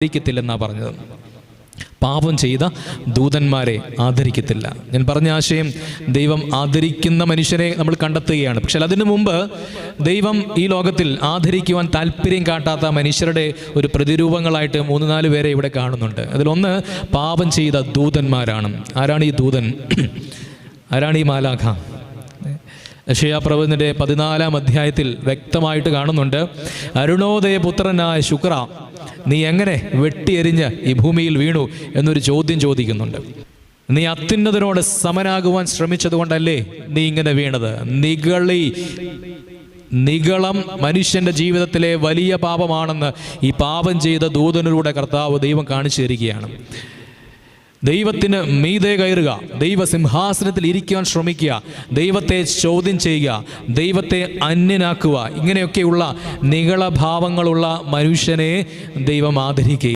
ആദരിക്കത്തില്ലെന്നാണ് പറഞ്ഞത്. പാപം ചെയ്ത ദൂതന്മാരെ ആദരിക്കത്തില്ല. ഞാൻ പറഞ്ഞ ആശയം, ദൈവം ആദരിക്കുന്ന മനുഷ്യരെ നമ്മൾ കണ്ടെത്തുകയാണ്. പക്ഷെ അതിനു മുമ്പ് ദൈവം ഈ ലോകത്തിൽ ആദരിക്കുവാൻ താല്പര്യം കാട്ടാത്ത മനുഷ്യരുടെ ഒരു പ്രതിരൂപങ്ങളായിട്ട് 3-4 പേരെ ഇവിടെ കാണുന്നുണ്ട്. അതിലൊന്ന് പാപം ചെയ്ത ദൂതന്മാരാണ്. ആരാണ് ഈ ദൂതൻ? ആരാണ് ഈ മാലാഖ? യെശയ്യാപ്രവചനത്തിന്റെ 14-ാം അധ്യായത്തിൽ വ്യക്തമായിട്ട് കാണുന്നുണ്ട്, അരുണോദയ പുത്രനായ ശുക്ര, നീ എങ്ങനെ വെട്ടിയെരിഞ്ഞ് ഈ ഭൂമിയിൽ വീണു എന്നൊരു ചോദ്യം ചോദിക്കുന്നുണ്ട്. നീ അത്യുന്നതനോട് സമനാകുവാൻ ശ്രമിച്ചത് കൊണ്ടല്ലേ നീ ഇങ്ങനെ വീണത്? നിഗളം മനുഷ്യന്റെ ജീവിതത്തിലെ വലിയ പാപമാണെന്ന് ഈ പാപം ചെയ്ത ദൂതനിലൂടെ ദൈവം കാണിച്ചു തരികയാണ്. ദൈവത്തിന് മീതെ കയറുക, ദൈവസിംഹാസനത്തിൽ ഇരിക്കുവാൻ ശ്രമിക്കുക, ദൈവത്തെ ചോദ്യം ചെയ്യുക, ദൈവത്തെ അന്യനാക്കുക, ഇങ്ങനെയൊക്കെയുള്ള നിഗളഭാവങ്ങളുള്ള മനുഷ്യനെ ദൈവം ആദരിക്കുക.